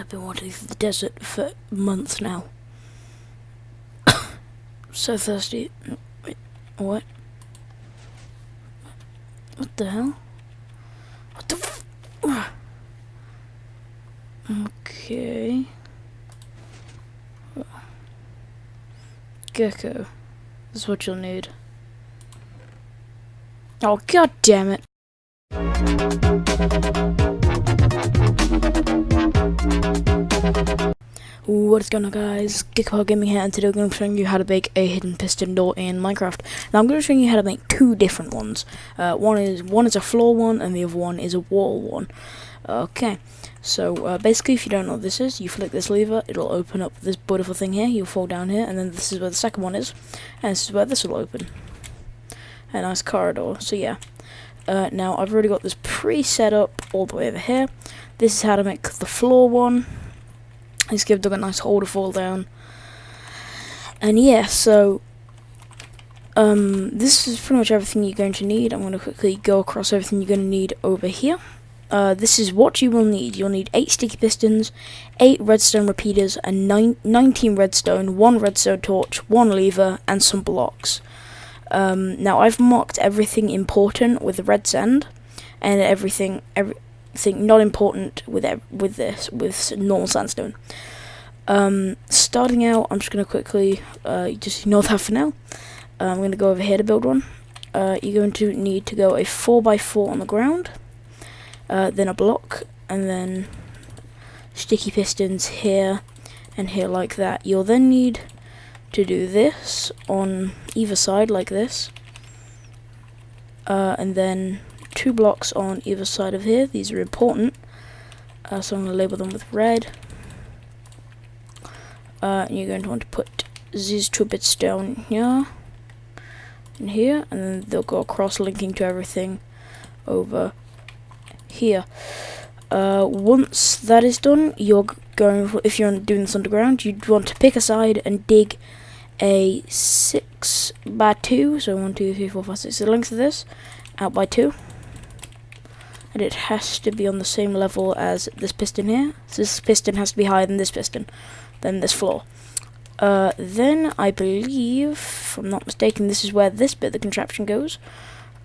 I've been wandering through the desert for months now. So thirsty. Wait, what? What the hell? What the f- Okay. Gecko. This is what you'll need. Oh, god damn it. What is going on, guys? Gecko Gaming here, and today I'm going to be showing you how to make a hidden piston door in Minecraft. Now I'm going to show you how to make two different ones. One is a floor one, and the other one is a wall one. Okay, so basically, if you don't know what this is, you flick this lever, it'll open up this beautiful thing here. You'll fall down here, and then this is where the second one is, and this is where this will open. A nice corridor. So yeah. Now I've already got this pre-set up all the way over here. This is how to make the floor one. Just give Doug a nice hole to fall down. And yeah, so this is pretty much everything you're going to need. I'm going to quickly go across everything you're going to need over here. This is what you will need. You'll need 8 sticky pistons, 8 redstone repeaters, and 19 redstone, 1 redstone torch, 1 lever, and some blocks. Now I've marked everything important with red sand, and everything not important with normal sandstone. Starting out, I'm just going to quickly just ignore that for now. I'm going to go over here to build one. You're going to need to go a 4x4 on the ground, then a block, and then sticky pistons here and here like that. You'll then need to do this on either side like this, and then 2 blocks on either side of here. These are important, so I'm going to label them with red. And you're going to want to put these 2 bits down here and here, and then they'll go across, linking to everything over here. Once that is done, you're going, if you're doing this underground, you'd want to pick a side and dig a 6x2, so 1, 2, 3, 4, 5, 6, the length of this, out by 2. And it has to be on the same level as this piston here. So this piston has to be higher than this piston, than this floor. Then I believe, if I'm not mistaken, this is where this bit of the contraption goes.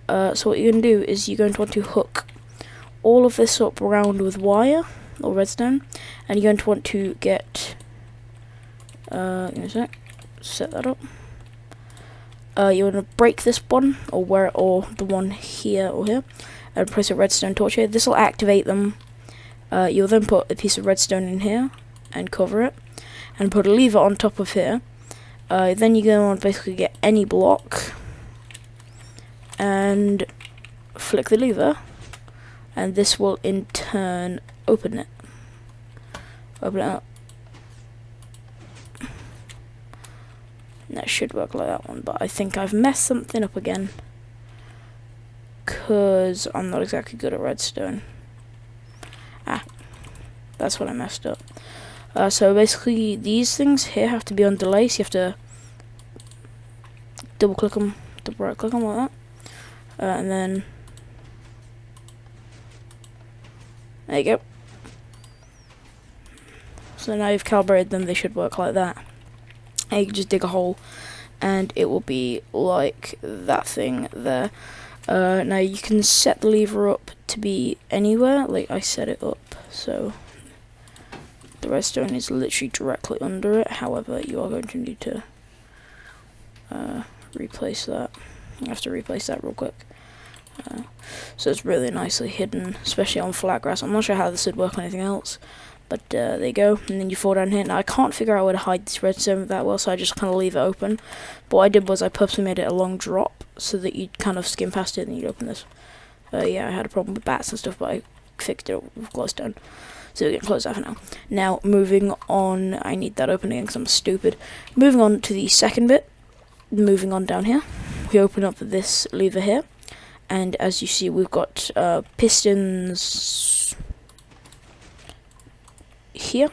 So what you're going to do is you're going to want to hook all of this up around with wire or redstone, and you're going to want to get give me a sec, set that up. You want to break this one, or the one here or here, and place a redstone torch here. This will activate them. You'll then put a piece of redstone in here and cover it, and put a lever on top of here. Then you're going to want to basically get any block and flick the lever, and this will in turn open it. Open it up. That should work like that one, but I think I've messed something up again, because I'm not exactly good at redstone. That's what I messed up. So basically these things here have to be on delay, so you have to double click them, double right click them like that, and then there you go. So now you've calibrated them, they should work like that. And you can just dig a hole and it will be like that thing there. Now you can set the lever up to be anywhere, like I set it up, so the redstone is literally directly under it. However, you are going to need to replace that. You have to replace that real quick. So it's really nicely hidden, especially on flat grass. I'm not sure how this would work on anything else, but there you go. And then you fall down here. Now I can't figure out where to hide this redstone that well, so I just kind of leave it open. But what I did was I purposely made it a long drop so that you'd kind of skim past it and you'd open this. Yeah, I had a problem with bats and stuff, but I fixed it with glowstone. So we're going to close that for now. Now, moving on, I need that open again because I'm stupid. Moving on to the second bit, moving on down here, we open up this lever here, and as you see, we've got pistons here,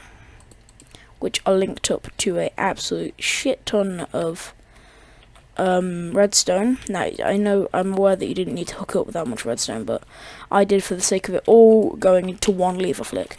which are linked up to a absolute shit ton of redstone. Now, I'm aware that you didn't need to hook up with that much redstone, but I did for the sake of it all going into one lever flick.